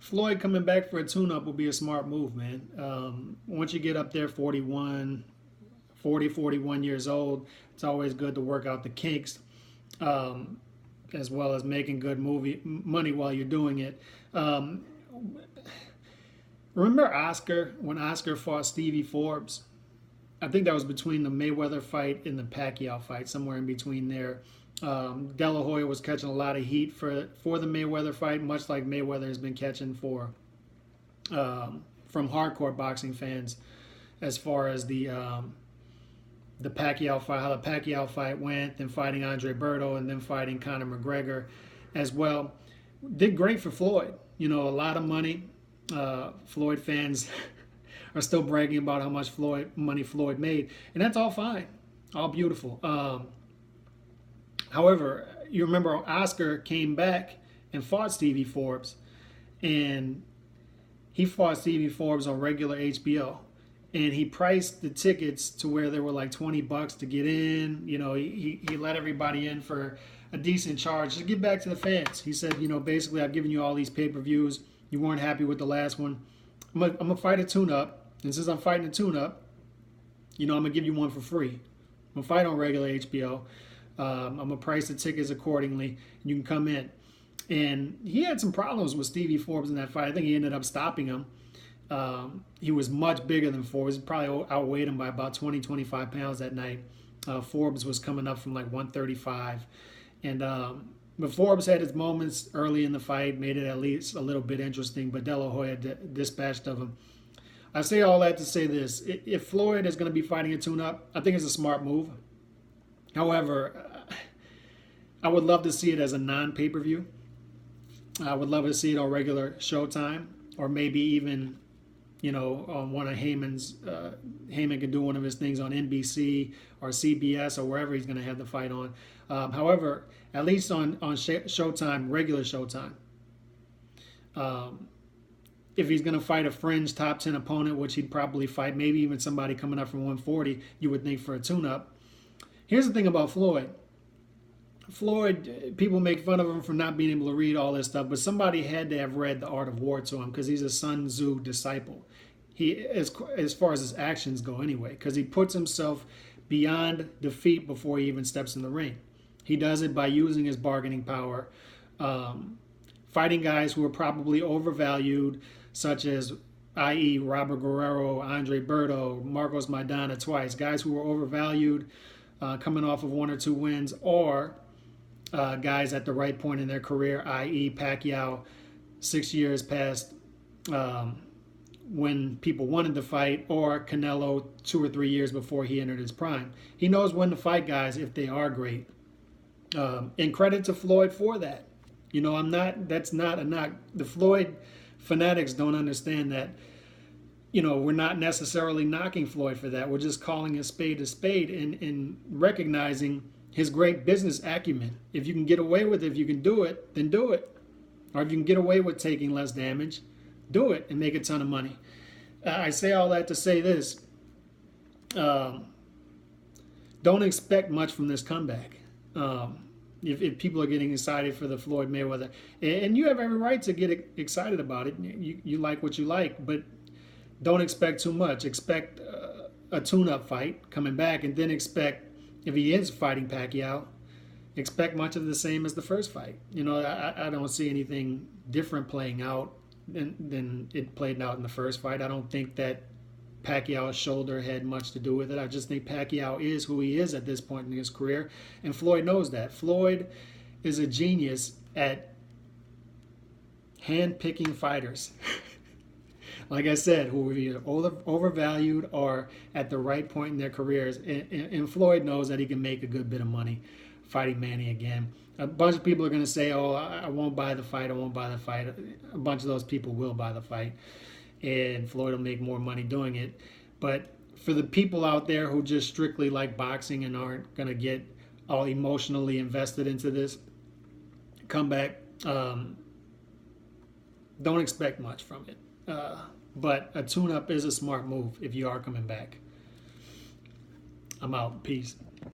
Floyd coming back for a tune-up will be a smart move, man. Once you get up there 41 years old, it's always good to work out the kinks, um, as well as making good movie money while you're doing it. Remember Oscar, when Oscar fought Stevie Forbes? I think that was between the Mayweather fight and the Pacquiao fight, somewhere in between there. De La Hoya was catching a lot of heat for the Mayweather fight, much like Mayweather has been catching for from hardcore boxing fans, as far as the Pacquiao fight, how the Pacquiao fight went, then fighting Andre Berto, and then fighting Conor McGregor as well. Did great for Floyd. You know, a lot of money. Floyd fans are still bragging about how much money Floyd made, and that's all fine, all beautiful. However, you remember Oscar came back and fought Stevie Forbes, and he fought Stevie Forbes on regular HBO, and he priced the tickets to where they were like $20 to get in. You know, he let everybody in for a decent charge. Just get back to the fans. He said, you know, basically, I've given you all these pay-per-views. You weren't happy with the last one. I'm gonna fight a tune-up, and since I'm fighting a tune-up, you know, I'm gonna give you one for free. I'm gonna fight on regular HBO. I'm gonna price the tickets accordingly, and you can come in. And he had some problems with Stevie Forbes in that fight. I think he ended up stopping him. He was much bigger than Forbes. He probably outweighed him by about 20, 25 pounds that night. Forbes was coming up from like 135. And but Forbes had his moments early in the fight, made it at least a little bit interesting, but De La Hoya dispatched of him. I say all that to say this. If Floyd is going to be fighting a tune-up, I think it's a smart move. However, I would love to see it as a non-pay-per-view. I would love to see it on regular Showtime, or maybe even, you know, on one of Heyman's. Heyman could do one of his things on NBC or CBS or wherever he's going to have the fight on. However, at least on Showtime, regular Showtime. If he's going to fight a fringe top 10 opponent, which he'd probably fight, maybe even somebody coming up from 140, you would think for a tune-up. Here's the thing about Floyd. Floyd, people make fun of him for not being able to read all this stuff, but somebody had to have read The Art of War to him, because he's a Sun Tzu disciple. He, as far as his actions go anyway, because he puts himself beyond defeat before he even steps in the ring. He does it by using his bargaining power, fighting guys who are probably overvalued, such as, i.e., Robert Guerrero, Andre Berto, Marcos Maidana twice, guys who were overvalued, coming off of 1 or 2 wins, or guys at the right point in their career, i.e. Pacquiao, 6 years past when people wanted to fight, or Canelo 2 or 3 years before he entered his prime. He knows when to fight guys if they are great. And credit to Floyd for that. You know, that's not a knock. The Floyd fanatics don't understand that. You know, we're not necessarily knocking Floyd for that. We're just calling a spade and recognizing his great business acumen. If you can get away with it, if you can do it, then do it. Or if you can get away with taking less damage, do it and make a ton of money. I say all that to say this. Don't expect much from this comeback. If people are getting excited for the Floyd Mayweather, and you have every right to get excited about it. You like what you like, but don't expect too much. Expect a tune-up fight coming back, and then expect, if he is fighting Pacquiao, expect much of the same as the first fight. You know, I don't see anything different playing out than it played out in the first fight. I don't think that Pacquiao's shoulder had much to do with it. I just think Pacquiao is who he is at this point in his career, and Floyd knows that. Floyd is a genius at hand-picking fighters. Like I said, who are either overvalued or at the right point in their careers. And Floyd knows that he can make a good bit of money fighting Manny again. A bunch of people are going to say, oh, I won't buy the fight, I won't buy the fight. A bunch of those people will buy the fight, and Floyd will make more money doing it. But for the people out there who just strictly like boxing and aren't going to get all emotionally invested into this comeback, don't expect much from it. But a tune-up is a smart move if you are coming back. I'm out. Peace.